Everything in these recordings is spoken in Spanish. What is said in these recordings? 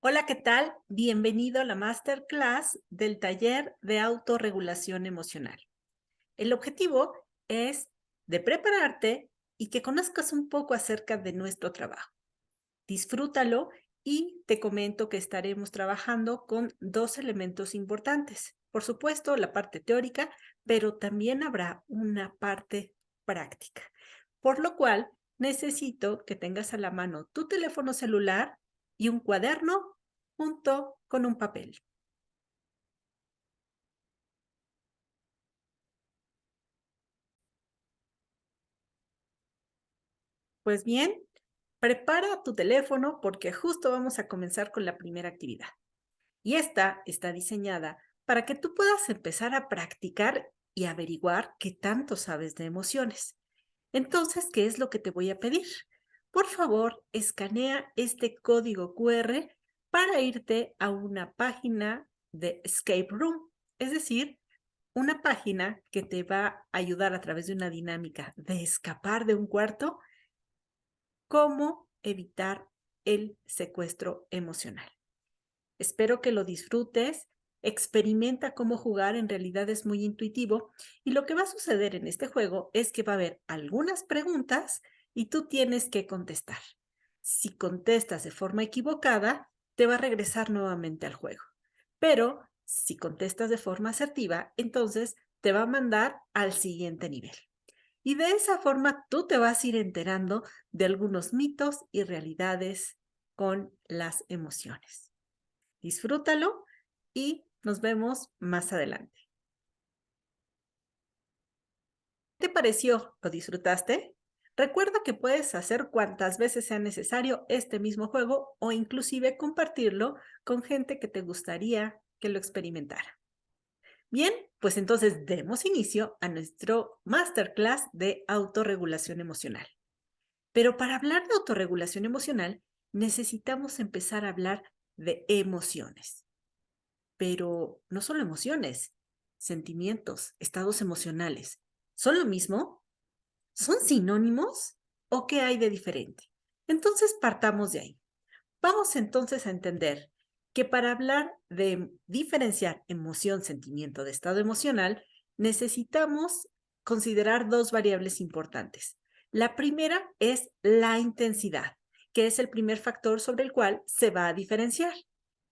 Hola, ¿qué tal? Bienvenido a la masterclass del taller de autorregulación emocional. El objetivo es de prepararte y que conozcas un poco acerca de nuestro trabajo. Disfrútalo y te comento que estaremos trabajando con dos elementos importantes. Por supuesto, la parte teórica, pero también habrá una parte práctica. Por lo cual, necesito que tengas a la mano tu teléfono celular y un cuaderno junto con un papel. Pues bien, prepara tu teléfono porque justo vamos a comenzar con la primera actividad. Y esta está diseñada para que tú puedas empezar a practicar y averiguar qué tanto sabes de emociones. Entonces, ¿qué es lo que te voy a pedir? Por favor, escanea este código QR para irte a una página de Escape Room, es decir, una página que te va a ayudar a través de una dinámica de escapar de un cuarto, cómo evitar el secuestro emocional. Espero que lo disfrutes, experimenta cómo jugar, en realidad es muy intuitivo y lo que va a suceder en este juego es que va a haber algunas preguntas y tú tienes que contestar. Si contestas de forma equivocada, te va a regresar nuevamente al juego. Pero si contestas de forma asertiva, entonces te va a mandar al siguiente nivel. Y de esa forma tú te vas a ir enterando de algunos mitos y realidades con las emociones. Disfrútalo y nos vemos más adelante. ¿Qué te pareció? ¿Lo disfrutaste? Recuerda que puedes hacer cuantas veces sea necesario este mismo juego o inclusive compartirlo con gente que te gustaría que lo experimentara. Bien, pues entonces demos inicio a nuestro masterclass de autorregulación emocional. Pero para hablar de autorregulación emocional, necesitamos empezar a hablar de emociones. Pero no solo emociones, sentimientos, estados emocionales. ¿Son lo mismo? ¿Son sinónimos? ¿O qué hay de diferente? Entonces partamos de ahí. Vamos entonces a entender que para hablar de diferenciar emoción, sentimiento de estado emocional, necesitamos considerar dos variables importantes. La primera es la intensidad, que es el primer factor sobre el cual se va a diferenciar.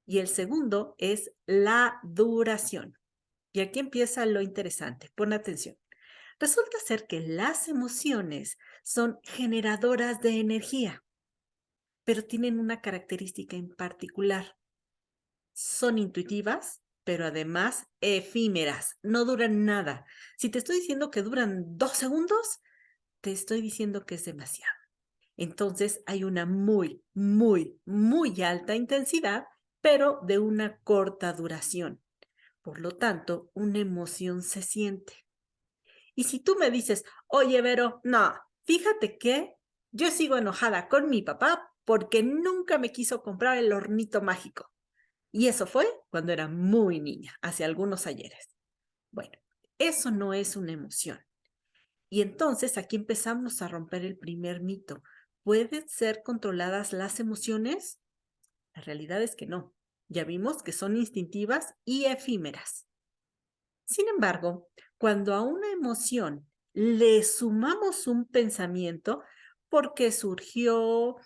Y el segundo es la duración. Y aquí empieza lo interesante. Pon atención. Resulta ser que las emociones son generadoras de energía, pero tienen una característica en particular. Son intuitivas, pero además efímeras. No duran nada. Si te estoy diciendo que duran 2 segundos, te estoy diciendo que es demasiado. Entonces hay una muy, muy, muy alta intensidad, pero de una corta duración. Por lo tanto, una emoción se siente. Y si tú me dices, oye, Vero, no, fíjate que yo sigo enojada con mi papá porque nunca me quiso comprar el hornito mágico. Y eso fue cuando era muy niña, hace algunos ayeres. Bueno, eso no es una emoción. Y entonces aquí empezamos a romper el primer mito. ¿Pueden ser controladas las emociones? La realidad es que no. Ya vimos que son instintivas y efímeras. Sin embargo, cuando a una emoción le sumamos un pensamiento, ¿por qué surgió?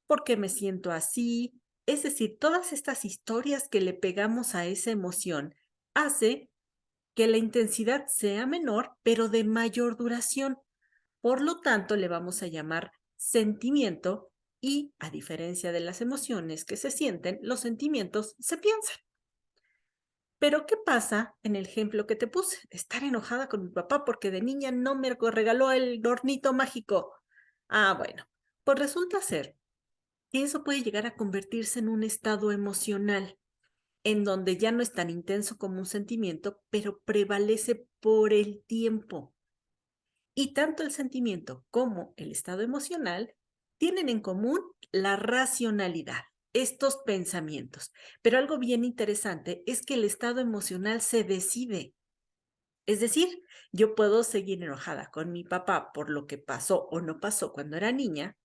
¿Por qué me siento así? Es decir, todas estas historias que le pegamos a esa emoción hace que la intensidad sea menor, pero de mayor duración. Por lo tanto, le vamos a llamar sentimiento y, a diferencia de las emociones que se sienten, los sentimientos se piensan. Pero, ¿qué pasa en el ejemplo que te puse? Estar enojada con mi papá porque de niña no me regaló el hornito mágico. Ah, bueno, pues resulta ser que eso puede llegar a convertirse en un estado emocional, en donde ya no es tan intenso como un sentimiento, pero prevalece por el tiempo. Y tanto el sentimiento como el estado emocional tienen en común la racionalidad, estos pensamientos. Pero algo bien interesante es que el estado emocional se decide. Es decir, yo puedo seguir enojada con mi papá por lo que pasó o no pasó cuando era niña,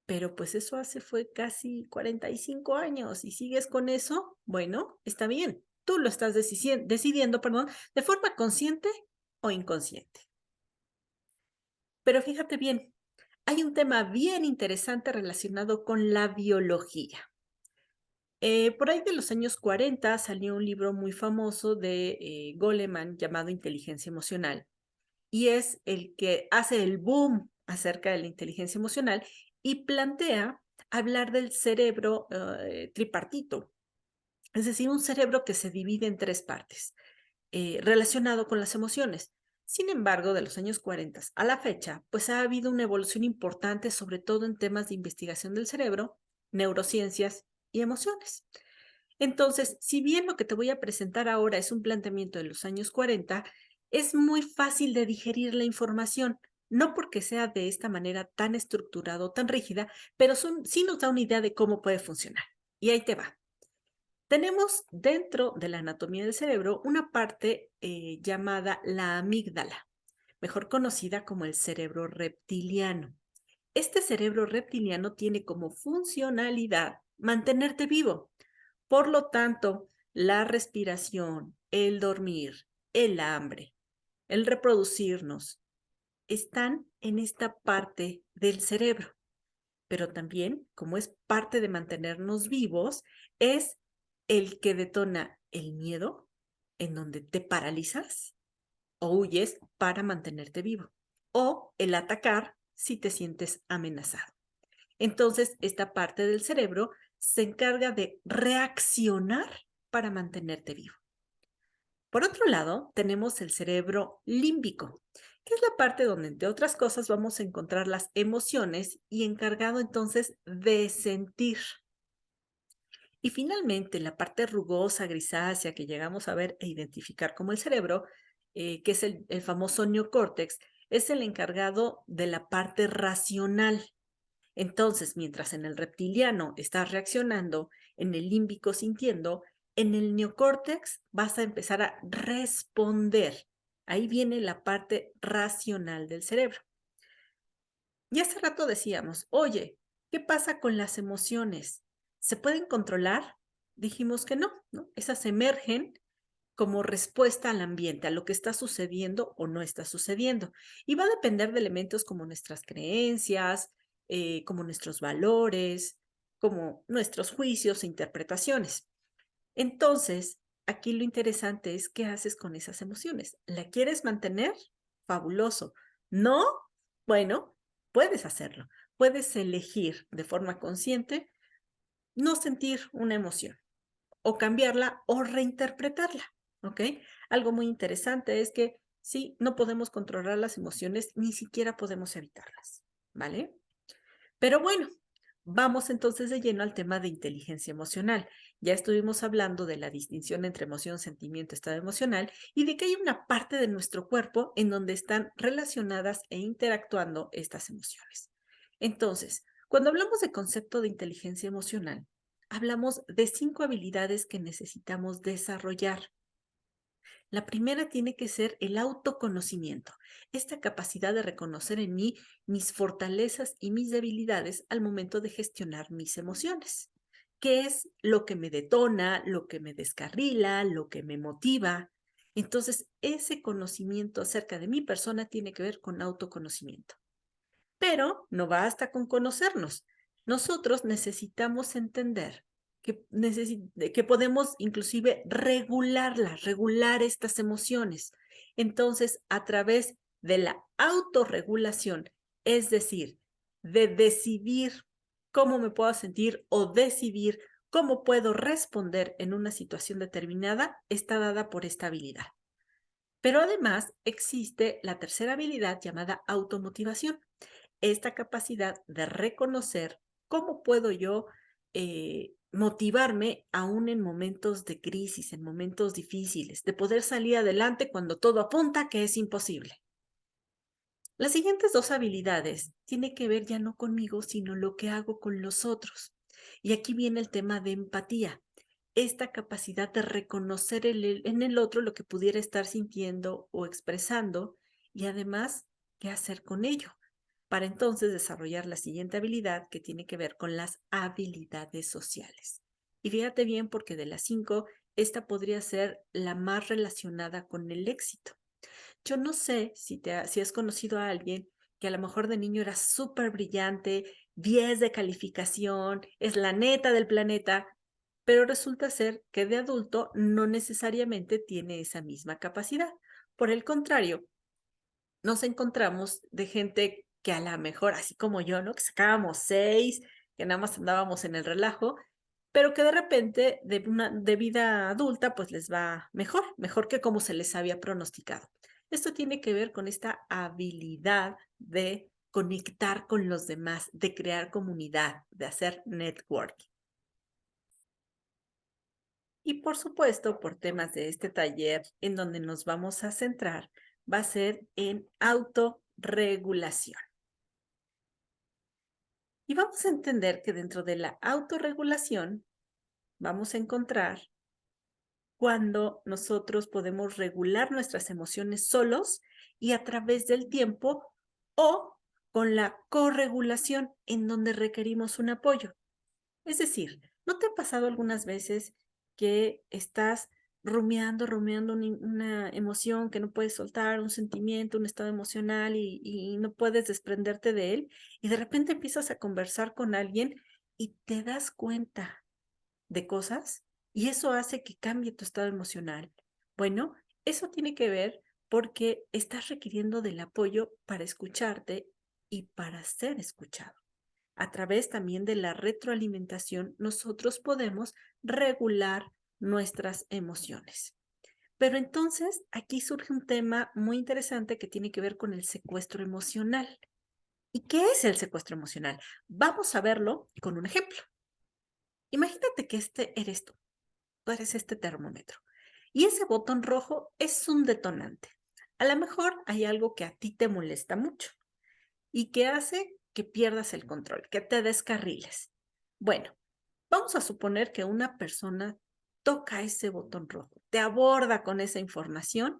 Pero pues eso fue casi 45 años y sigues con eso, bueno, está bien. Tú lo estás decidiendo, perdón, de forma consciente o inconsciente. Pero fíjate bien, hay un tema bien interesante relacionado con la biología. Por ahí de los años 40 salió un libro muy famoso de Goleman llamado Inteligencia Emocional y es el que hace el boom acerca de la inteligencia emocional y plantea hablar del cerebro tripartito, es decir, un cerebro que se divide en tres partes, relacionado con las emociones. Sin embargo, de los años 40 a la fecha, pues ha habido una evolución importante, sobre todo en temas de investigación del cerebro, neurociencias y emociones. Entonces, si bien lo que te voy a presentar ahora es un planteamiento de los años 40, es muy fácil de digerir la información, no porque sea de esta manera tan estructurada o tan rígida, pero sí nos da una idea de cómo puede funcionar. Y ahí te va. Tenemos dentro de la anatomía del cerebro una parte llamada la amígdala, mejor conocida como el cerebro reptiliano. Este cerebro reptiliano tiene como funcionalidad mantenerte vivo. Por lo tanto, la respiración, el dormir, el hambre, el reproducirnos, están en esta parte del cerebro. Pero también, como es parte de mantenernos vivos, es el que detona el miedo, en donde te paralizas o huyes para mantenerte vivo, o el atacar si te sientes amenazado. Entonces, esta parte del cerebro se encarga de reaccionar para mantenerte vivo. Por otro lado, tenemos el cerebro límbico, que es la parte donde, entre otras cosas, vamos a encontrar las emociones y encargado entonces de sentir. Y finalmente, la parte rugosa, grisácea que llegamos a ver e identificar como el cerebro, que es el famoso neocórtex, es el encargado de la parte racional. Entonces, mientras en el reptiliano estás reaccionando, en el límbico sintiendo, en el neocórtex vas a empezar a responder. Ahí viene la parte racional del cerebro. Y hace rato decíamos, oye, ¿qué pasa con las emociones? ¿Se pueden controlar? Dijimos que no, ¿no? Esas emergen como respuesta al ambiente, a lo que está sucediendo o no está sucediendo. Y va a depender de elementos como nuestras creencias, como nuestros valores, como nuestros juicios e interpretaciones. Entonces, aquí lo interesante es qué haces con esas emociones. ¿La quieres mantener? Fabuloso. ¿No? Bueno, puedes hacerlo. Puedes elegir de forma consciente no sentir una emoción o cambiarla o reinterpretarla, ¿ok? Algo muy interesante es que sí, no podemos controlar las emociones, ni siquiera podemos evitarlas, ¿vale? Pero bueno, vamos entonces de lleno al tema de inteligencia emocional. Ya estuvimos hablando de la distinción entre emoción, sentimiento, estado emocional y de que hay una parte de nuestro cuerpo en donde están relacionadas e interactuando estas emociones. Entonces, cuando hablamos de concepto de inteligencia emocional, hablamos de 5 habilidades que necesitamos desarrollar. La primera tiene que ser el autoconocimiento, esta capacidad de reconocer en mí mis fortalezas y mis debilidades al momento de gestionar mis emociones. ¿Qué es lo que me detona, lo que me descarrila, lo que me motiva? Entonces, ese conocimiento acerca de mi persona tiene que ver con autoconocimiento. Pero no basta con conocernos. Nosotros necesitamos entender que podemos inclusive regular estas emociones. Entonces, a través de la autorregulación, es decir, de decidir cómo me puedo sentir o decidir cómo puedo responder en una situación determinada, está dada por esta habilidad. Pero además existe la tercera habilidad llamada automotivación, esta capacidad de reconocer cómo puedo yo motivarme aún en momentos de crisis, en momentos difíciles, de poder salir adelante cuando todo apunta que es imposible. Las siguientes dos habilidades tienen que ver ya no conmigo, sino lo que hago con los otros. Y aquí viene el tema de empatía, esta capacidad de reconocer en el otro lo que pudiera estar sintiendo o expresando y además qué hacer con ello para entonces desarrollar la siguiente habilidad que tiene que ver con las habilidades sociales. Y fíjate bien porque de las 5, esta podría ser la más relacionada con el éxito. Yo no sé si has conocido a alguien que a lo mejor de niño era súper brillante, 10 de calificación, es la neta del planeta, pero resulta ser que de adulto no necesariamente tiene esa misma capacidad. Por el contrario, nos encontramos de gente que a lo mejor, así como yo, ¿no? Que sacábamos 6, que nada más andábamos en el relajo, pero que de repente de vida adulta pues les va mejor que como se les había pronosticado. Esto tiene que ver con esta habilidad de conectar con los demás, de crear comunidad, de hacer networking. Y por supuesto, por temas de este taller, en donde nos vamos a centrar, va a ser en autorregulación. Y vamos a entender que dentro de la autorregulación vamos a encontrar cuando nosotros podemos regular nuestras emociones solos y a través del tiempo, o con la corregulación en donde requerimos un apoyo. Es decir, ¿no te ha pasado algunas veces que estás rumiando una emoción que no puedes soltar, un sentimiento, un estado emocional y no puedes desprenderte de él? Y de repente empiezas a conversar con alguien y te das cuenta de cosas y eso hace que cambie tu estado emocional. Bueno, eso tiene que ver porque estás requiriendo del apoyo para escucharte y para ser escuchado. A través también de la retroalimentación, nosotros podemos regular nuestras emociones. Pero entonces aquí surge un tema muy interesante que tiene que ver con el secuestro emocional. ¿Y qué es el secuestro emocional? Vamos a verlo con un ejemplo. Imagínate que este eres tú eres este termómetro. Y ese botón rojo es un detonante. A lo mejor hay algo que a ti te molesta mucho y que hace que pierdas el control, que te descarriles. Bueno, vamos a suponer que una persona toca ese botón rojo, te aborda con esa información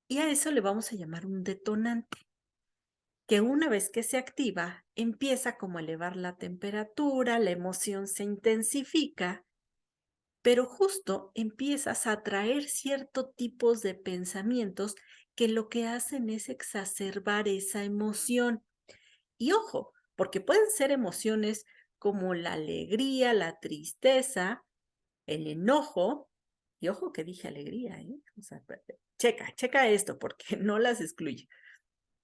y a eso le vamos a llamar un detonante, que una vez que se activa, empieza como a elevar la temperatura, la emoción se intensifica, pero justo empiezas a atraer ciertos tipos de pensamientos que lo que hacen es exacerbar esa emoción. Y ojo, porque pueden ser emociones como la alegría, la tristeza, el enojo, y ojo que dije alegría, ¿eh? O sea, checa esto porque no las excluye.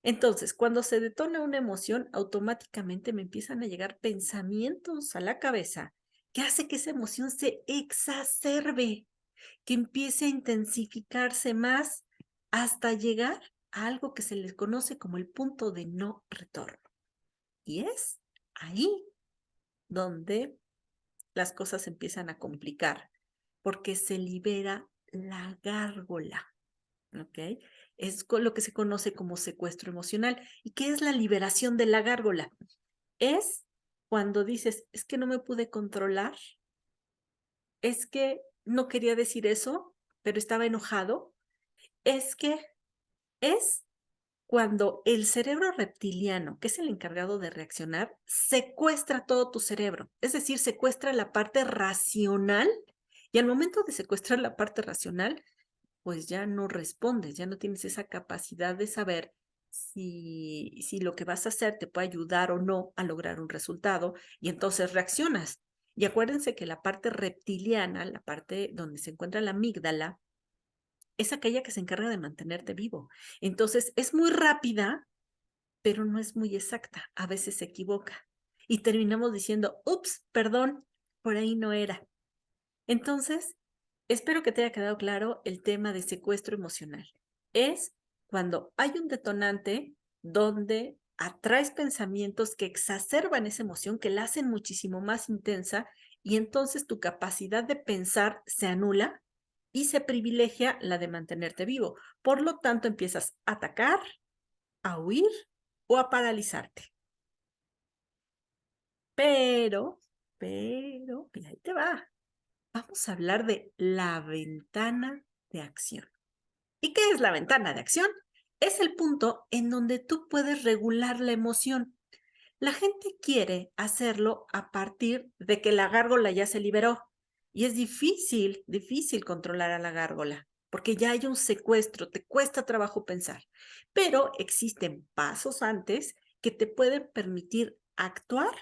Entonces, cuando se detona una emoción, automáticamente me empiezan a llegar pensamientos a la cabeza que hace que esa emoción se exacerbe, que empiece a intensificarse más hasta llegar a algo que se les conoce como el punto de no retorno. Y es ahí donde las cosas empiezan a complicar, porque se libera la gárgola, ¿ok? Es lo que se conoce como secuestro emocional. ¿Y qué es la liberación de la gárgola? Es cuando dices, es que no me pude controlar, es que no quería decir eso, pero estaba enojado, es que es cuando el cerebro reptiliano, que es el encargado de reaccionar, secuestra todo tu cerebro, es decir, secuestra la parte racional y al momento de secuestrar la parte racional, pues ya no respondes, ya no tienes esa capacidad de saber si lo que vas a hacer te puede ayudar o no a lograr un resultado y entonces reaccionas. Y acuérdense que la parte reptiliana, la parte donde se encuentra la amígdala, es aquella que se encarga de mantenerte vivo. Entonces es muy rápida, pero no es muy exacta. A veces se equivoca y terminamos diciendo, ups, perdón, por ahí no era. Entonces, espero que te haya quedado claro el tema de secuestro emocional. Es cuando hay un detonante donde atraes pensamientos que exacerban esa emoción, que la hacen muchísimo más intensa y entonces tu capacidad de pensar se anula y se privilegia la de mantenerte vivo. Por lo tanto, empiezas a atacar, a huir o a paralizarte. Pero, mira, ahí te va. Vamos a hablar de la ventana de acción. ¿Y qué es la ventana de acción? Es el punto en donde tú puedes regular la emoción. La gente quiere hacerlo a partir de que la gárgola ya se liberó y es difícil controlar a la gárgola porque ya hay un secuestro, te cuesta trabajo pensar, pero existen pasos antes que te pueden permitir actuar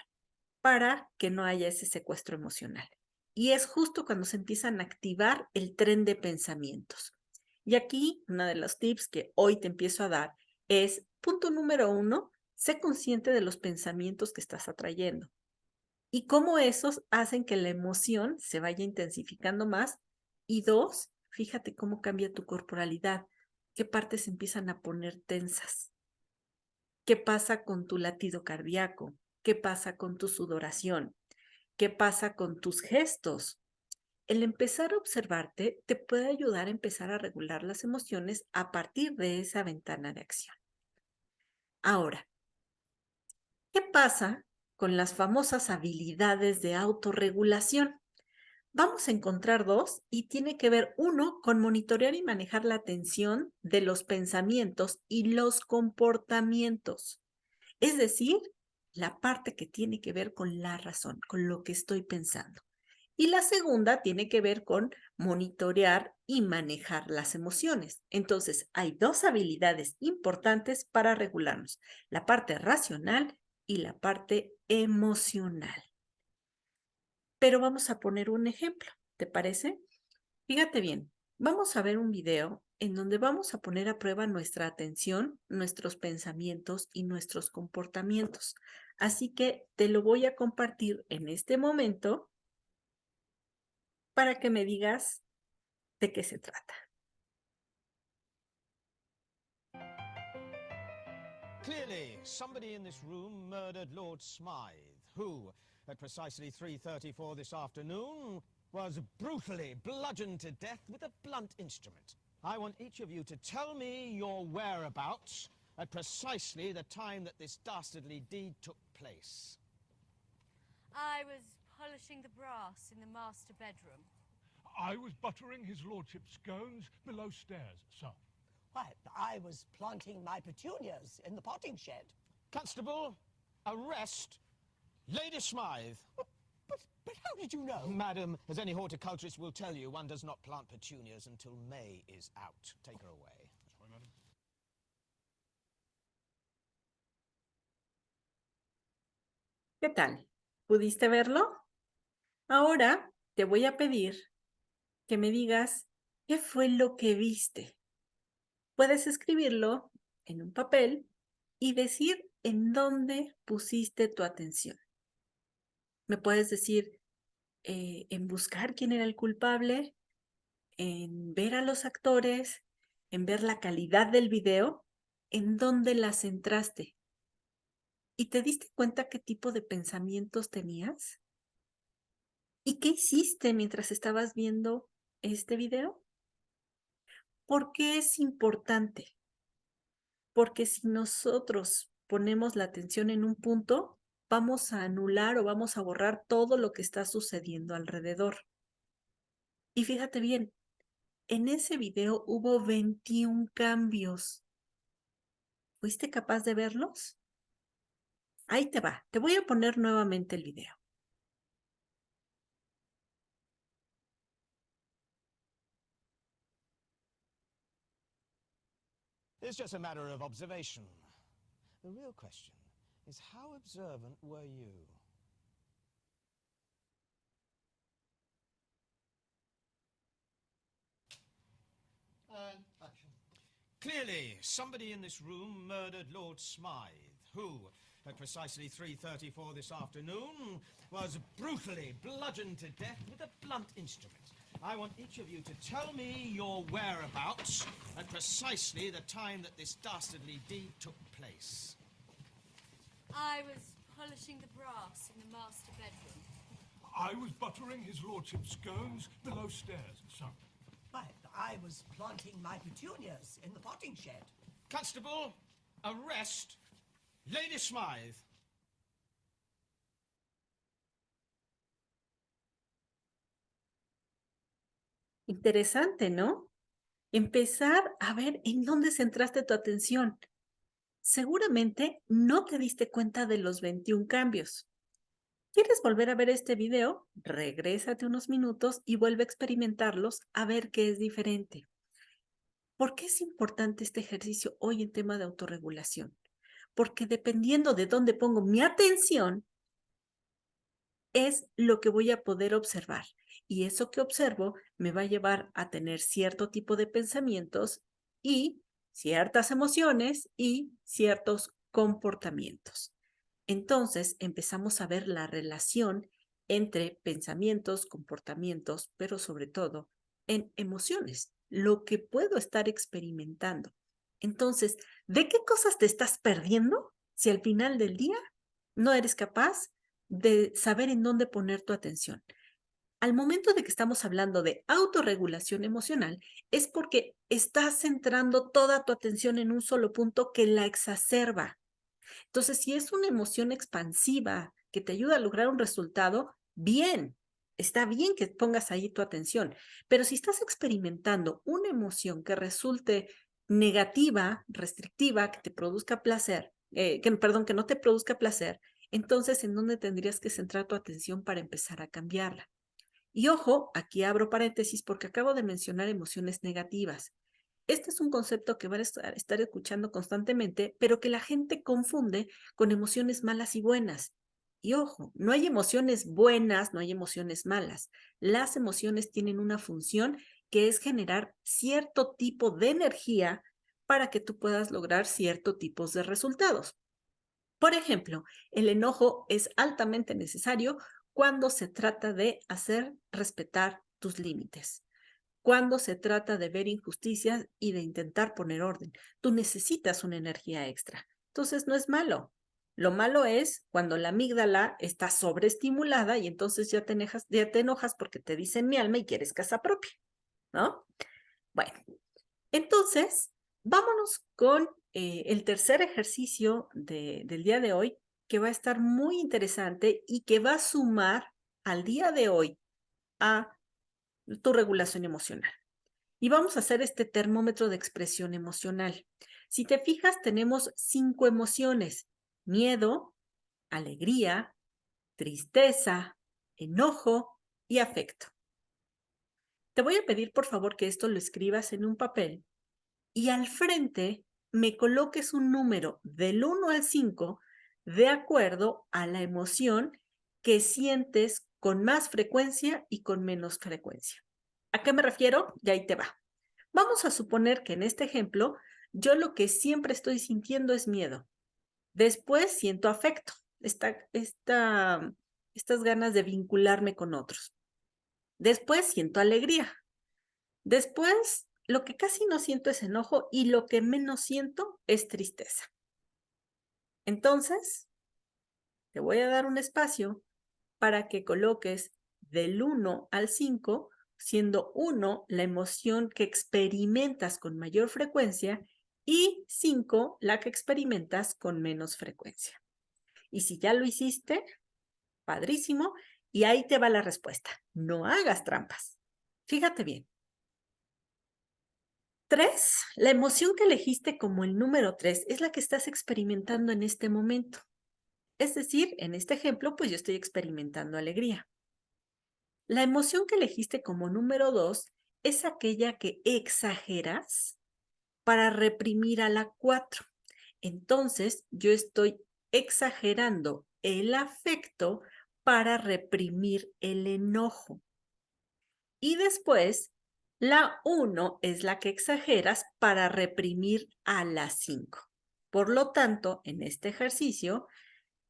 para que no haya ese secuestro emocional. Y es justo cuando se empiezan a activar el tren de pensamientos. Y aquí, uno de los tips que hoy te empiezo a dar es, punto número 1, sé consciente de los pensamientos que estás atrayendo y cómo esos hacen que la emoción se vaya intensificando más. Y 2, fíjate cómo cambia tu corporalidad, qué partes se empiezan a poner tensas, qué pasa con tu latido cardíaco, qué pasa con tu sudoración, qué pasa con tus gestos. El empezar a observarte te puede ayudar a empezar a regular las emociones a partir de esa ventana de acción. Ahora, ¿qué pasa con las famosas habilidades de autorregulación? Vamos a encontrar dos y tiene que ver uno con monitorear y manejar la atención de los pensamientos y los comportamientos. Es decir, la parte que tiene que ver con la razón, con lo que estoy pensando. Y la segunda tiene que ver con monitorear y manejar las emociones. Entonces, hay dos habilidades importantes para regularnos, la parte racional y la parte emocional. Pero vamos a poner un ejemplo, ¿te parece? Fíjate bien, vamos a ver un video en donde vamos a poner a prueba nuestra atención, nuestros pensamientos y nuestros comportamientos. Así que te lo voy a compartir en este momento para que me digas de qué se trata. Clearly, somebody in this room murdered Lord Smythe, who, at precisely 3:34 this afternoon, was brutally bludgeoned to death with a blunt instrument. I want each of you to tell me your whereabouts at precisely the time that this dastardly deed took place. I was polishing the brass in the master bedroom. I was buttering his lordship's scones below stairs, sir. Why, I was planting my petunias in the potting shed. Constable, arrest Lady Smythe. But how did you know? Madam, as any horticulturist will tell you, one does not plant petunias until May is out. Take her away. Sorry, madam. ¿Qué tal? ¿Pudiste verlo? Ahora te voy a pedir que me digas qué fue lo que viste. Puedes escribirlo en un papel y decir en dónde pusiste tu atención. Me puedes decir en buscar quién era el culpable, en ver a los actores, en ver la calidad del video, en dónde la centraste. ¿Y te diste cuenta qué tipo de pensamientos tenías? ¿Y qué hiciste mientras estabas viendo este video? ¿Por qué es importante? Porque si nosotros ponemos la atención en un punto, vamos a anular o vamos a borrar todo lo que está sucediendo alrededor. Y fíjate bien, en ese video hubo 21 cambios. ¿Fuiste capaz de verlos? Ahí te va. Te voy a poner nuevamente el video. It's just a matter of observation. The real question is, how observant were you? Action. Clearly, somebody in this room murdered Lord Smythe, who, at precisely 3:34 this afternoon, was brutally bludgeoned to death with a blunt instrument. I want each of you to tell me your whereabouts at precisely the time that this dastardly deed took place. I was polishing the brass in the master bedroom. I was buttering his lordship's scones below stairs, sir. Why, I was planting my petunias in the potting shed. Constable, arrest Lady Smythe. Interesante, ¿no? Empezar a ver en dónde centraste tu atención. Seguramente no te diste cuenta de los 21 cambios. ¿Quieres volver a ver este video? Regrésate unos minutos y vuelve a experimentarlos a ver qué es diferente. ¿Por qué es importante este ejercicio hoy en tema de autorregulación? Porque dependiendo de dónde pongo mi atención, es lo que voy a poder observar. Y eso que observo me va a llevar a tener cierto tipo de pensamientos y ciertas emociones y ciertos comportamientos. Entonces empezamos a ver la relación entre pensamientos, comportamientos, pero sobre todo en emociones, lo que puedo estar experimentando. Entonces, ¿de qué cosas te estás perdiendo si al final del día no eres capaz de saber en dónde poner tu atención? Al momento de que estamos hablando de autorregulación emocional, es porque estás centrando toda tu atención en un solo punto que la exacerba. Entonces, si es una emoción expansiva que te ayuda a lograr un resultado, bien, está bien que pongas ahí tu atención. Pero si estás experimentando una emoción que resulte negativa, restrictiva, que te produzca placer, que no te produzca placer, entonces, ¿en dónde tendrías que centrar tu atención para empezar a cambiarla? Y ojo, aquí abro paréntesis porque acabo de mencionar emociones negativas. Este es un concepto que van a estar escuchando constantemente, pero que la gente confunde con emociones malas y buenas. Y ojo, no hay emociones buenas, no hay emociones malas. Las emociones tienen una función que es generar cierto tipo de energía para que tú puedas lograr ciertos tipos de resultados. Por ejemplo, el enojo es altamente necesario cuando se trata de hacer respetar tus límites, cuando se trata de ver injusticias y de intentar poner orden. Tú necesitas una energía extra. Entonces no es malo. Lo malo es cuando la amígdala está sobreestimulada y entonces ya te enojas porque te dicen mi alma y quieres casa propia, ¿no? Bueno, entonces vámonos con el tercer ejercicio del día de hoy, que va a estar muy interesante y que va a sumar al día de hoy a tu regulación emocional. Y vamos a hacer este termómetro de expresión emocional. Si te fijas, tenemos 5 emociones: miedo, alegría, tristeza, enojo y afecto. Te voy a pedir, por favor, que esto lo escribas en un papel y al frente me coloques un número del 1 al 5 de acuerdo a la emoción que sientes con más frecuencia y con menos frecuencia. ¿A qué me refiero? Y ahí te va. Vamos a suponer que en este ejemplo, yo lo que siempre estoy sintiendo es miedo. Después siento afecto, estas ganas de vincularme con otros. Después siento alegría. Después, lo que casi no siento es enojo y lo que menos siento es tristeza. Entonces, te voy a dar un espacio para que coloques del 1 al 5, siendo 1 la emoción que experimentas con mayor frecuencia y 5 la que experimentas con menos frecuencia. Y si ya lo hiciste, padrísimo, y ahí te va la respuesta. No hagas trampas. Fíjate bien. 3, la emoción que elegiste como el número 3 es la que estás experimentando en este momento. Es decir, en este ejemplo, pues yo estoy experimentando alegría. La emoción que elegiste como número 2 es aquella que exageras para reprimir a la 4. Entonces, yo estoy exagerando el afecto para reprimir el enojo. Y después, la 1 es la que exageras para reprimir a la 5. Por lo tanto, en este ejercicio,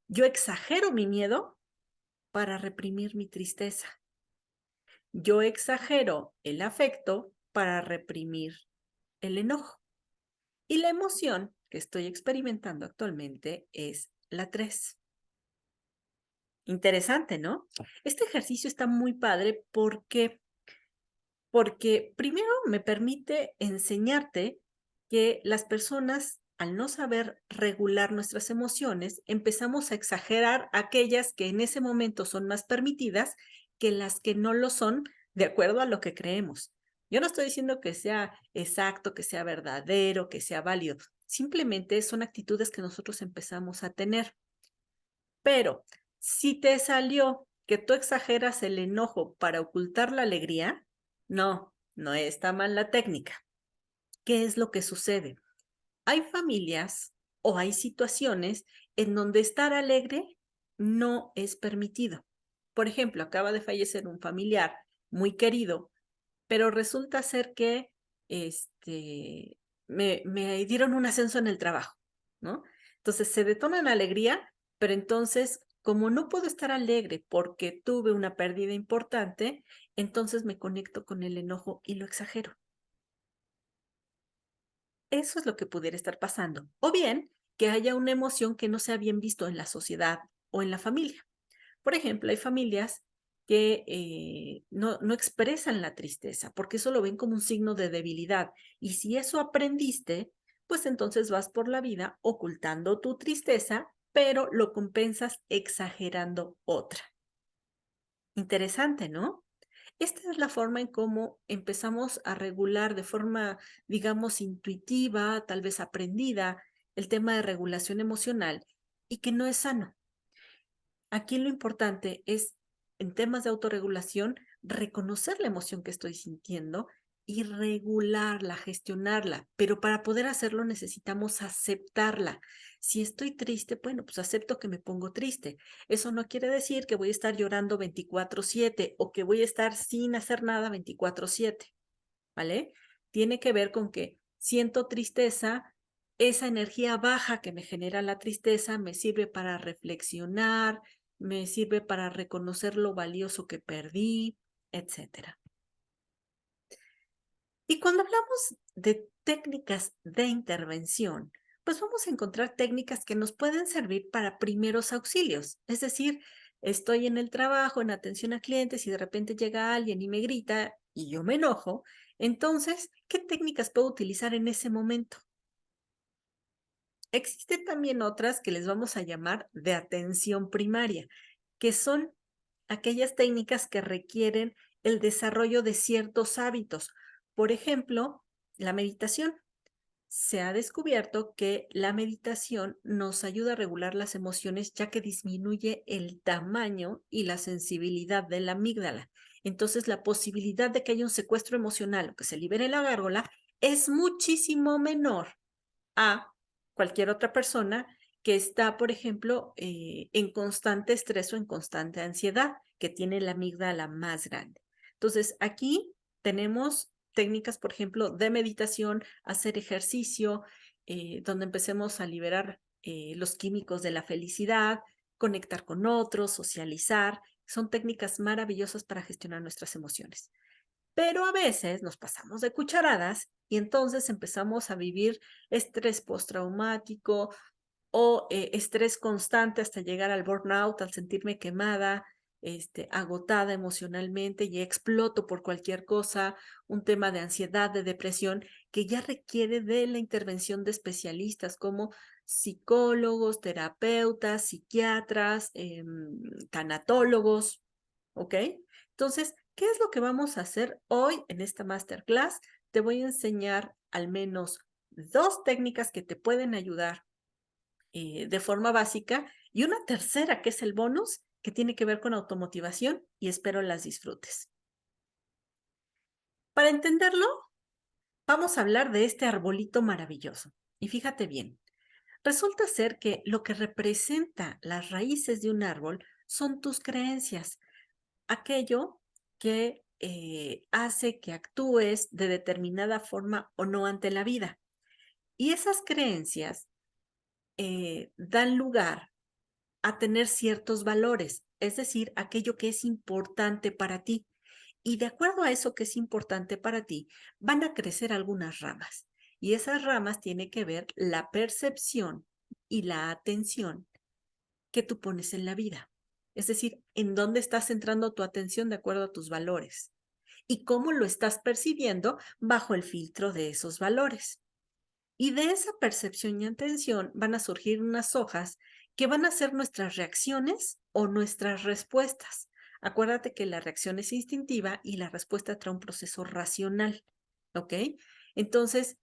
yo exagero mi miedo para reprimir mi tristeza. Yo exagero el afecto para reprimir el enojo. Y la emoción que estoy experimentando actualmente es la 3. Interesante, ¿no? Este ejercicio está muy padre porque primero me permite enseñarte que las personas, al no saber regular nuestras emociones, empezamos a exagerar aquellas que en ese momento son más permitidas que las que no lo son, de acuerdo a lo que creemos. Yo no estoy diciendo que sea exacto, que sea verdadero, que sea válido. Simplemente son actitudes que nosotros empezamos a tener. Pero si te salió que tú exageras el enojo para ocultar la alegría, no está mal la técnica. ¿Qué es lo que sucede? Hay familias o hay situaciones en donde estar alegre no es permitido. Por ejemplo, acaba de fallecer un familiar muy querido, pero resulta ser que me dieron un ascenso en el trabajo, ¿no? Entonces se detona en alegría, pero entonces, como no puedo estar alegre porque tuve una pérdida importante, entonces me conecto con el enojo y lo exagero. Eso es lo que pudiera estar pasando. O bien, que haya una emoción que no sea bien visto en la sociedad o en la familia. Por ejemplo, hay familias que no expresan la tristeza porque eso lo ven como un signo de debilidad. Y si eso aprendiste, pues entonces vas por la vida ocultando tu tristeza, pero lo compensas exagerando otra. Interesante, ¿no? Esta es la forma en cómo empezamos a regular de forma, digamos, intuitiva, tal vez aprendida, el tema de regulación emocional y que no es sano. Aquí lo importante es, en temas de autorregulación, reconocer la emoción que estoy sintiendo y regularla, gestionarla. Pero para poder hacerlo necesitamos aceptarla. Si estoy triste, bueno, pues acepto que me pongo triste. Eso no quiere decir que voy a estar llorando 24/7 o que voy a estar sin hacer nada 24/7, ¿vale? Tiene que ver con que siento tristeza, esa energía baja que me genera la tristeza me sirve para reflexionar, me sirve para reconocer lo valioso que perdí, etcétera. Y cuando hablamos de técnicas de intervención, pues vamos a encontrar técnicas que nos pueden servir para primeros auxilios. Es decir, estoy en el trabajo, en atención a clientes y de repente llega alguien y me grita y yo me enojo. Entonces, ¿qué técnicas puedo utilizar en ese momento? Existen también otras que les vamos a llamar de atención primaria, que son aquellas técnicas que requieren el desarrollo de ciertos hábitos. Por ejemplo, la meditación. Se ha descubierto que la meditación nos ayuda a regular las emociones ya que disminuye el tamaño y la sensibilidad de la amígdala. Entonces, la posibilidad de que haya un secuestro emocional o que se libere la gárgola es muchísimo menor a cualquier otra persona que está, por ejemplo, en constante estrés o en constante ansiedad, que tiene la amígdala más grande. Entonces, aquí tenemos técnicas, por ejemplo, de meditación, hacer ejercicio, donde empecemos a liberar los químicos de la felicidad, conectar con otros, socializar. Son técnicas maravillosas para gestionar nuestras emociones. Pero a veces nos pasamos de cucharadas y entonces empezamos a vivir estrés postraumático o estrés constante hasta llegar al burnout, al sentirme quemada, agotada emocionalmente y exploto por cualquier cosa, un tema de ansiedad, de depresión, que ya requiere de la intervención de especialistas como psicólogos, terapeutas, psiquiatras, tanatólogos, ¿ok? Entonces, ¿qué es lo que vamos a hacer hoy en esta masterclass? Te voy a enseñar al menos dos técnicas que te pueden ayudar de forma básica y una tercera que es el bonus que tiene que ver con automotivación y espero las disfrutes. Para entenderlo, vamos a hablar de este arbolito maravilloso. Y fíjate bien, resulta ser que lo que representa las raíces de un árbol son tus creencias, aquello que hace que actúes de determinada forma o no ante la vida. Y esas creencias dan lugar a tener ciertos valores, es decir, aquello que es importante para ti. Y de acuerdo a eso que es importante para ti, van a crecer algunas ramas. Y esas ramas tienen que ver la percepción y la atención que tú pones en la vida. Es decir, en dónde estás centrando tu atención de acuerdo a tus valores y cómo lo estás percibiendo bajo el filtro de esos valores. Y de esa percepción y atención van a surgir unas hojas que van a ser nuestras reacciones o nuestras respuestas. Acuérdate que la reacción es instintiva y la respuesta trae un proceso racional, ¿ok? Entonces,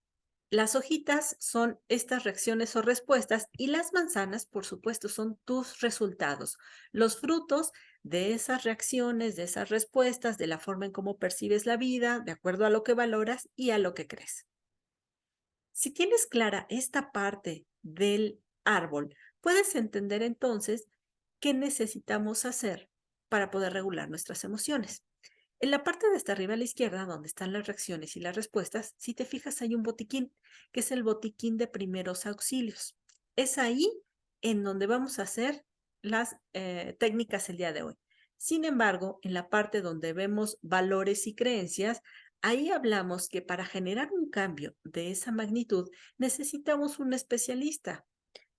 las hojitas son estas reacciones o respuestas y las manzanas, por supuesto, son tus resultados, los frutos de esas reacciones, de esas respuestas, de la forma en cómo percibes la vida, de acuerdo a lo que valoras y a lo que crees. Si tienes clara esta parte del árbol, puedes entender entonces qué necesitamos hacer para poder regular nuestras emociones. En la parte de hasta arriba a la izquierda, donde están las reacciones y las respuestas, si te fijas hay un botiquín, que es el botiquín de primeros auxilios. Es ahí en donde vamos a hacer las técnicas el día de hoy. Sin embargo, en la parte donde vemos valores y creencias, ahí hablamos que para generar un cambio de esa magnitud necesitamos un especialista,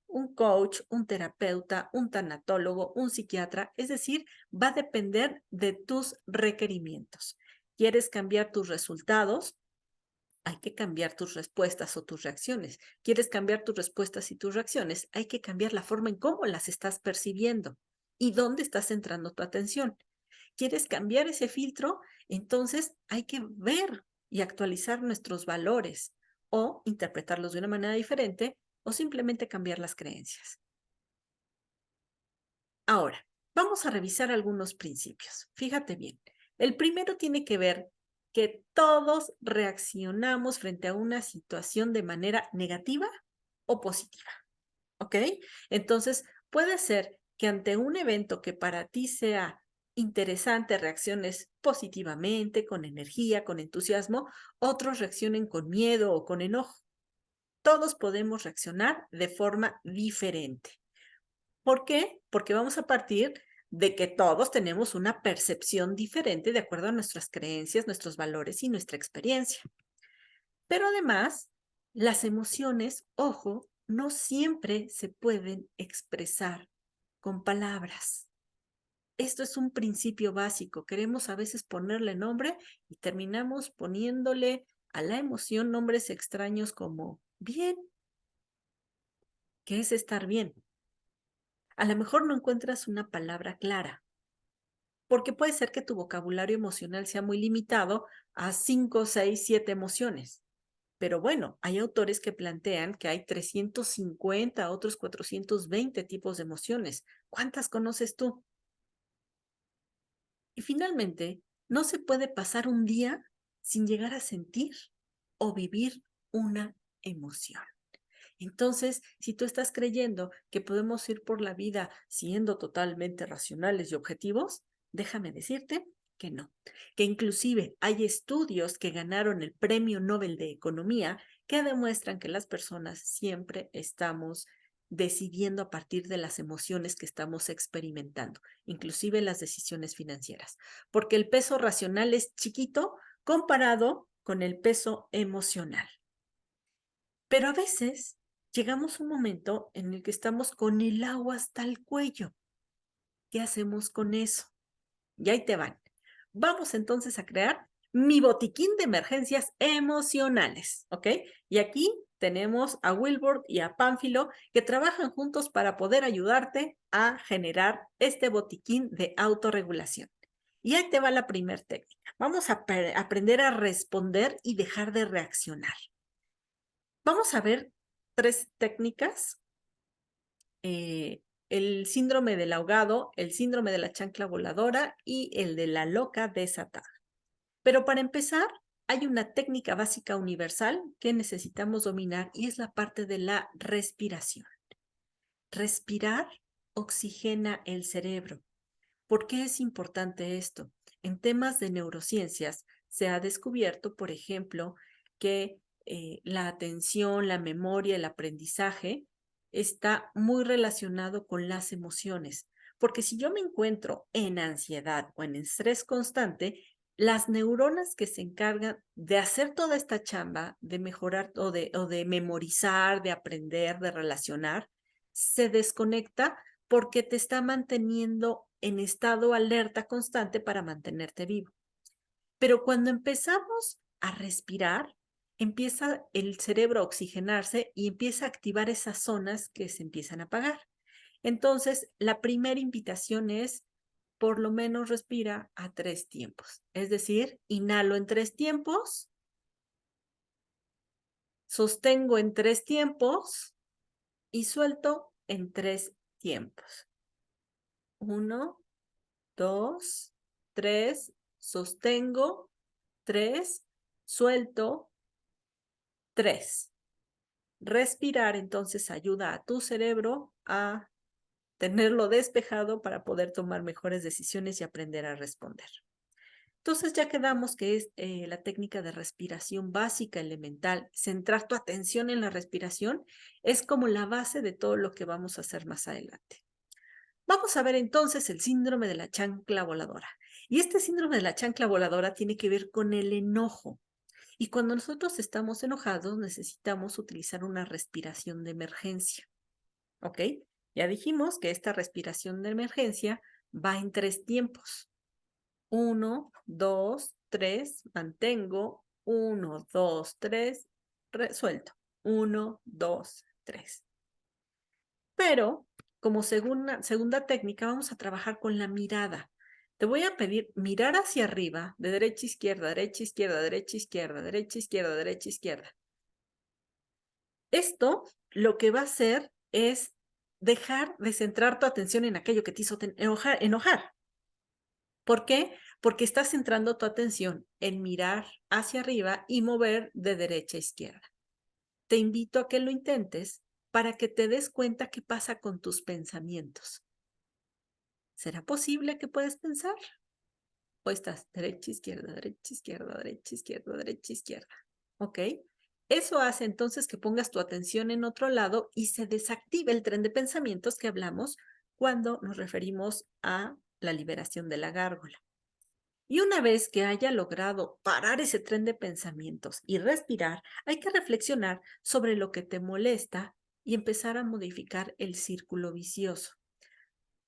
un coach, un terapeuta, un tanatólogo, un psiquiatra, es decir, va a depender de tus requerimientos. ¿Quieres cambiar tus resultados? Hay que cambiar tus respuestas o tus reacciones. ¿Quieres cambiar tus respuestas y tus reacciones? Hay que cambiar la forma en cómo las estás percibiendo y dónde estás centrando tu atención. ¿Quieres cambiar ese filtro? Entonces hay que ver y actualizar nuestros valores o interpretarlos de una manera diferente o simplemente cambiar las creencias. Ahora, vamos a revisar algunos principios. Fíjate bien. El primero tiene que ver que todos reaccionamos frente a una situación de manera negativa o positiva. ¿Ok? Entonces, puede ser que ante un evento que para ti sea interesante, reacciones positivamente, con energía, con entusiasmo, otros reaccionen con miedo o con enojo. Todos podemos reaccionar de forma diferente. ¿Por qué? Porque vamos a partir de que todos tenemos una percepción diferente de acuerdo a nuestras creencias, nuestros valores y nuestra experiencia. Pero además, las emociones, ojo, no siempre se pueden expresar con palabras. Esto es un principio básico. Queremos a veces ponerle nombre y terminamos poniéndole a la emoción nombres extraños como bien, que es estar bien. A lo mejor no encuentras una palabra clara, porque puede ser que tu vocabulario emocional sea muy limitado a 5, 6, 7 emociones. Pero bueno, hay autores que plantean que hay 350, otros 420 tipos de emociones. ¿Cuántas conoces tú? Y finalmente, no se puede pasar un día sin llegar a sentir o vivir una emoción. Entonces, si tú estás creyendo que podemos ir por la vida siendo totalmente racionales y objetivos, déjame decirte que no, que inclusive hay estudios que ganaron el Premio Nobel de Economía que demuestran que las personas siempre estamos decidiendo a partir de las emociones que estamos experimentando, inclusive las decisiones financieras, porque el peso racional es chiquito comparado con el peso emocional. Pero a veces llegamos a un momento en el que estamos con el agua hasta el cuello. ¿Qué hacemos con eso? Y ahí te van. Vamos entonces a crear mi botiquín de emergencias emocionales, ¿ok? Y aquí tenemos a Wilbur y a Pánfilo que trabajan juntos para poder ayudarte a generar este botiquín de autorregulación. Y ahí te va la primera técnica. Vamos a aprender a responder y dejar de reaccionar. Vamos a ver 3 técnicas. El síndrome del ahogado, el síndrome de la chancla voladora y el de la loca desatada. Pero para empezar, hay una técnica básica universal que necesitamos dominar y es la parte de la respiración. Respirar oxigena el cerebro. ¿Por qué es importante esto? En temas de neurociencias se ha descubierto, por ejemplo, que la atención, la memoria, el aprendizaje está muy relacionado con las emociones. Porque si yo me encuentro en ansiedad o en estrés constante, las neuronas que se encargan de hacer toda esta chamba, de mejorar o de memorizar, de aprender, de relacionar, se desconecta porque te está manteniendo en estado alerta constante para mantenerte vivo. Pero cuando empezamos a respirar, empieza el cerebro a oxigenarse y empieza a activar esas zonas que se empiezan a apagar. Entonces, la primera invitación es por lo menos respira a 3 tiempos. Es decir, inhalo en 3 tiempos, sostengo en 3 tiempos y suelto en 3 tiempos. 1, 2, 3, sostengo, 3, suelto, 3. Respirar entonces ayuda a tu cerebro a tenerlo despejado para poder tomar mejores decisiones y aprender a responder. Entonces ya quedamos que es la técnica de respiración básica, elemental. Centrar tu atención en la respiración es como la base de todo lo que vamos a hacer más adelante. Vamos a ver entonces el síndrome de la chancla voladora. Y este síndrome de la chancla voladora tiene que ver con el enojo. Y cuando nosotros estamos enojados, necesitamos utilizar una respiración de emergencia. ¿Ok? Ya dijimos que esta respiración de emergencia va en 3 tiempos. 1, 2, 3, mantengo. 1, 2, 3, suelto. 1, 2, 3. Pero, como segunda técnica, vamos a trabajar con la mirada. Te voy a pedir mirar hacia arriba, de derecha a izquierda, derecha a izquierda, derecha a izquierda, derecha a izquierda, derecha a izquierda. Esto lo que va a hacer es dejar de centrar tu atención en aquello que te hizo enojar. ¿Por qué? Porque estás centrando tu atención en mirar hacia arriba y mover de derecha a izquierda. Te invito a que lo intentes para que te des cuenta qué pasa con tus pensamientos. ¿Será posible que puedes pensar? ¿O estás derecha, izquierda, derecha, izquierda, derecha, izquierda, derecha, izquierda? ¿Ok? Eso hace entonces que pongas tu atención en otro lado y se desactive el tren de pensamientos que hablamos cuando nos referimos a la liberación de la gárgola. Y una vez que haya logrado parar ese tren de pensamientos y respirar, hay que reflexionar sobre lo que te molesta y empezar a modificar el círculo vicioso.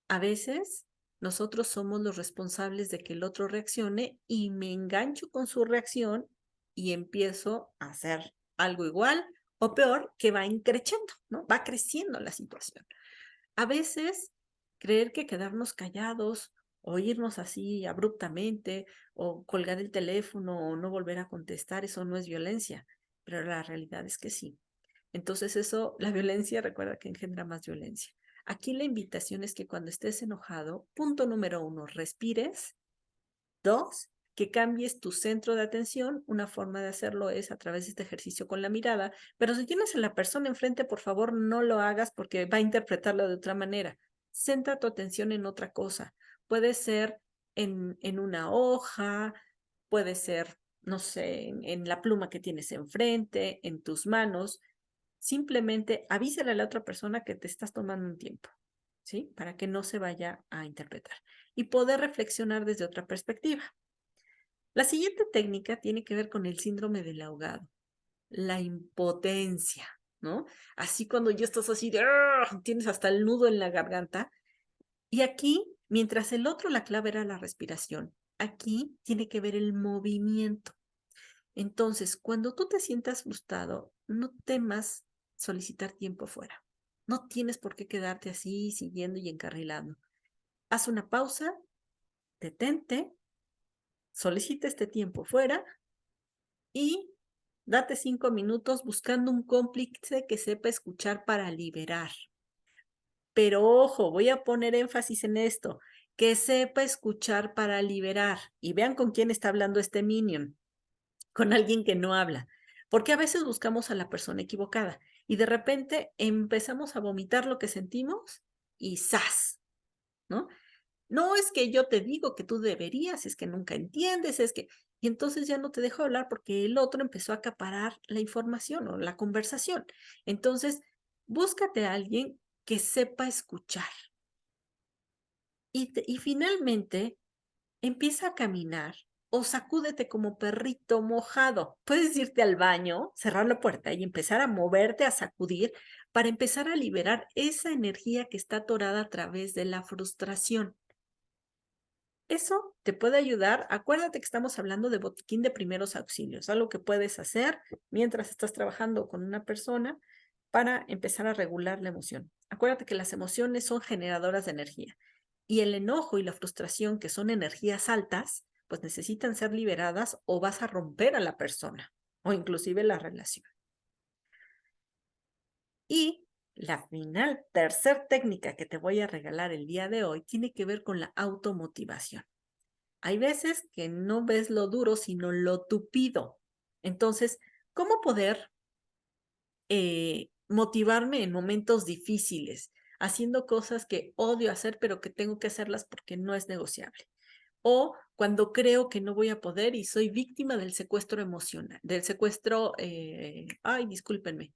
A veces nosotros somos los responsables de que el otro reaccione y me engancho con su reacción y empiezo a hacer algo igual o peor que va increciendo, ¿no? Va creciendo la situación. A veces creer que quedarnos callados o irnos así abruptamente o colgar el teléfono o no volver a contestar, eso no es violencia, pero la realidad es que sí. Entonces eso, la violencia, recuerda que engendra más violencia. Aquí la invitación es que cuando estés enojado, punto número 1, respires. 2, que cambies tu centro de atención. Una forma de hacerlo es a través de este ejercicio con la mirada, pero si tienes a la persona enfrente, por favor, no lo hagas porque va a interpretarlo de otra manera. Centra tu atención en otra cosa. Puede ser en una hoja, puede ser, no sé, en la pluma que tienes enfrente, en tus manos. Simplemente avísale a la otra persona que te estás tomando un tiempo, ¿sí? Para que no se vaya a interpretar y poder reflexionar desde otra perspectiva. La siguiente técnica tiene que ver con el síndrome del ahogado, la impotencia, ¿no? Así cuando ya estás así de, tienes hasta el nudo en la garganta. Y aquí, mientras el otro la clave era la respiración, aquí tiene que ver el movimiento. Entonces, cuando tú te sientas frustrado, no temas solicitar tiempo fuera. No tienes por qué quedarte así, siguiendo y encarrilando. Haz una pausa, detente, solicita este tiempo fuera y date 5 minutos buscando un cómplice que sepa escuchar para liberar. Pero ojo, voy a poner énfasis en esto, que sepa escuchar para liberar. Y vean con quién está hablando este minion, con alguien que no habla. Porque a veces buscamos a la persona equivocada y de repente empezamos a vomitar lo que sentimos y ¡zas! ¿No? No es que yo te digo que tú deberías, es que nunca entiendes, es que... Y entonces ya no te dejo hablar porque el otro empezó a acaparar la información o la conversación. Entonces, búscate a alguien que sepa escuchar. Y finalmente, empieza a caminar o sacúdete como perrito mojado. Puedes irte al baño, cerrar la puerta y empezar a moverte, a sacudir para empezar a liberar esa energía que está atorada a través de la frustración. Eso te puede ayudar. Acuérdate que estamos hablando de botiquín de primeros auxilios, algo que puedes hacer mientras estás trabajando con una persona para empezar a regular la emoción. Acuérdate que las emociones son generadoras de energía Y el enojo y la frustración, que son energías altas, pues necesitan ser liberadas o vas a romper a la persona o inclusive la relación. Y la tercer técnica que te voy a regalar el día de hoy tiene que ver con la automotivación. Hay veces que no ves lo duro, sino lo tupido. Entonces, ¿cómo poder motivarme en momentos difíciles, haciendo cosas que odio hacer, pero que tengo que hacerlas porque no es negociable? O cuando creo que no voy a poder y soy víctima del secuestro emocional, del secuestro, ay, discúlpenme,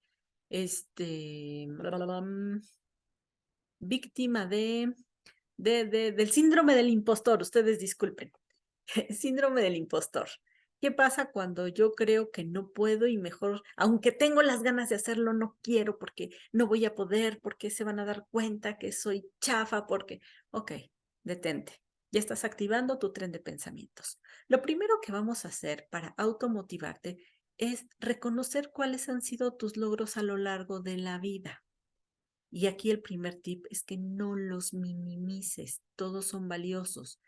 víctima del síndrome del impostor, ustedes disculpen. Síndrome del impostor. ¿Qué pasa cuando yo creo que no puedo y mejor, aunque tengo las ganas de hacerlo, no quiero porque no voy a poder, porque se van a dar cuenta que soy chafa, porque, ok, detente. Ya estás activando tu tren de pensamientos. Lo primero que vamos a hacer para automotivarte es reconocer cuáles han sido tus logros a lo largo de la vida. Y aquí el primer tip es que no los minimices, todos son valiosos.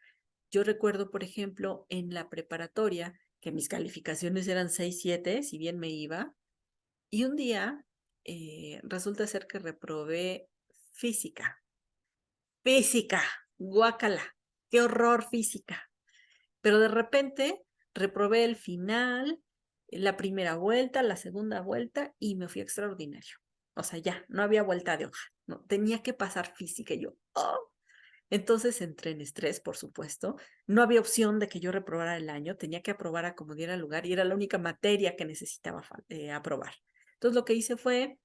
Yo recuerdo, por ejemplo, en la preparatoria, que mis calificaciones eran 6, 7, si bien me iba, y un día resulta ser que reprobé física. Física, guácala, qué horror física. Pero de repente reprobé el final, la primera vuelta, la segunda vuelta, y me fui extraordinario. O sea, ya, no había vuelta de hoja, no, tenía que pasar física y yo, oh. Entonces entré en estrés, por supuesto. No había opción de que yo reprobara el año, tenía que aprobar a como diera lugar y era la única materia que necesitaba aprobar. Entonces lo que hice fue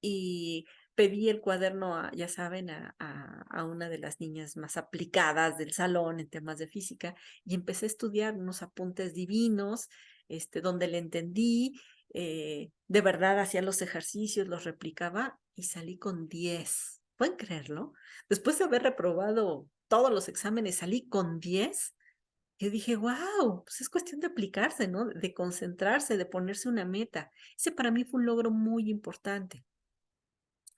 y pedí el cuaderno, ya saben, a una de las niñas más aplicadas del salón en temas de física y empecé a estudiar unos apuntes divinos, donde le entendí, de verdad hacía los ejercicios, los replicaba y salí con 10. ¿Pueden creerlo? Después de haber reprobado todos los exámenes, salí con 10. Yo dije, wow, pues es cuestión de aplicarse, ¿no? De concentrarse, de ponerse una meta. Ese para mí fue un logro muy importante.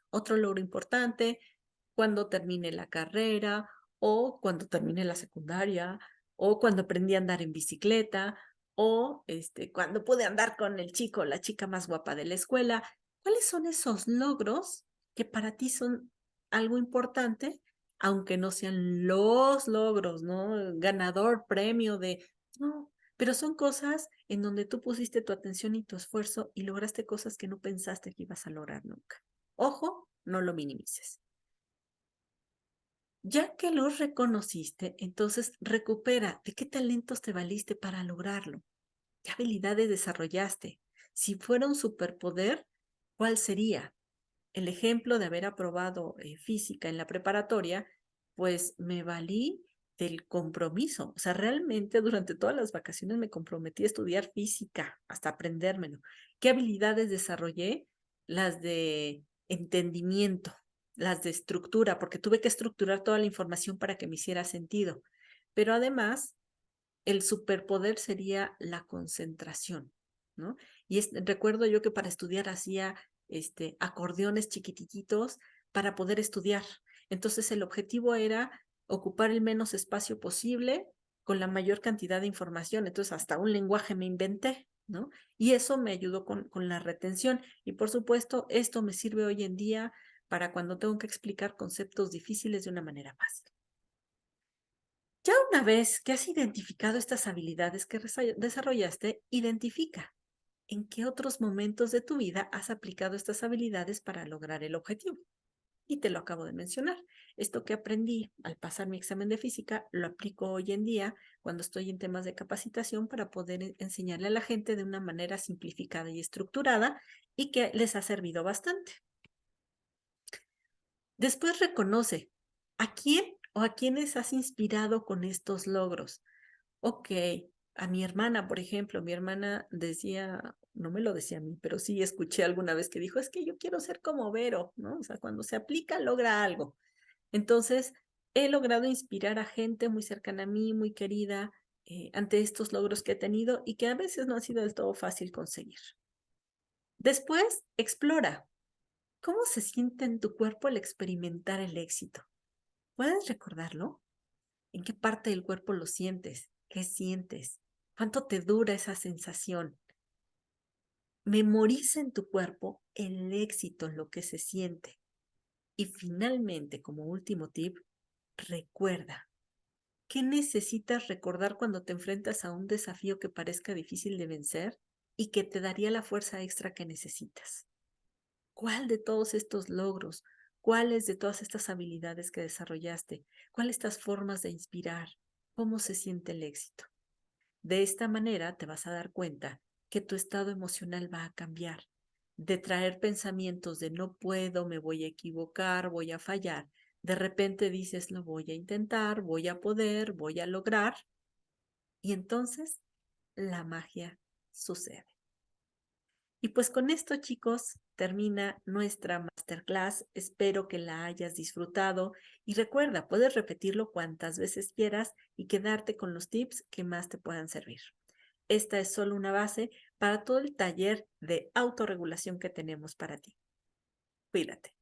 Otro logro importante, cuando termine la carrera o cuando termine la secundaria o cuando aprendí a andar en bicicleta o cuando pude andar con el chico, la chica más guapa de la escuela. ¿Cuáles son esos logros que para ti son algo importante, aunque no sean los logros, ¿no? Ganador, premio de... No, pero son cosas en donde tú pusiste tu atención y tu esfuerzo y lograste cosas que no pensaste que ibas a lograr nunca. Ojo, no lo minimices. Ya que los reconociste, entonces recupera de qué talentos te valiste para lograrlo, qué habilidades desarrollaste. Si fuera un superpoder, ¿cuál sería? El ejemplo de haber aprobado física en la preparatoria, pues me valí del compromiso. O sea, realmente durante todas las vacaciones me comprometí a estudiar física hasta aprendérmelo. ¿Qué habilidades desarrollé? Las de entendimiento, las de estructura, porque tuve que estructurar toda la información para que me hiciera sentido. Pero además, el superpoder sería la concentración, ¿no? Y recuerdo yo que para estudiar hacía acordeones chiquititos para poder estudiar. Entonces el objetivo era ocupar el menos espacio posible con la mayor cantidad de información. Entonces hasta un lenguaje me inventé, ¿no? Y eso me ayudó con la retención. Y por supuesto, esto me sirve hoy en día para cuando tengo que explicar conceptos difíciles de una manera fácil. Ya una vez que has identificado estas habilidades que desarrollaste, identifica en qué otros momentos de tu vida has aplicado estas habilidades para lograr el objetivo. Y te lo acabo de mencionar. Esto que aprendí al pasar mi examen de física, lo aplico hoy en día cuando estoy en temas de capacitación para poder enseñarle a la gente de una manera simplificada y estructurada y que les ha servido bastante. Después reconoce a quién o a quiénes has inspirado con estos logros. Ok, a mi hermana, por ejemplo, mi hermana decía, no me lo decía a mí, pero sí escuché alguna vez que dijo, es que yo quiero ser como Vero, ¿no? O sea, cuando se aplica, logra algo. Entonces, he logrado inspirar a gente muy cercana a mí, muy querida, ante estos logros que he tenido y que a veces no ha sido del todo fácil conseguir. Después, explora. ¿Cómo se siente en tu cuerpo al experimentar el éxito? ¿Puedes recordarlo? ¿En qué parte del cuerpo lo sientes? ¿Qué sientes? ¿Cuánto te dura esa sensación? Memoriza en tu cuerpo el éxito, lo que se siente. Y finalmente, como último tip, recuerda. ¿Qué necesitas recordar cuando te enfrentas a un desafío que parezca difícil de vencer y que te daría la fuerza extra que necesitas? ¿Cuál de todos estos logros, cuáles de todas estas habilidades que desarrollaste, cuáles estas formas de inspirar, cómo se siente el éxito? De esta manera te vas a dar cuenta que tu estado emocional va a cambiar, de traer pensamientos de no puedo, me voy a equivocar, voy a fallar. De repente dices, lo voy a intentar, voy a poder, voy a lograr. Y entonces la magia sucede. Y pues con esto, chicos, termina nuestra masterclass. Espero que la hayas disfrutado y recuerda, puedes repetirlo cuantas veces quieras y quedarte con los tips que más te puedan servir. Esta es solo una base para todo el taller de autorregulación que tenemos para ti. Cuídate.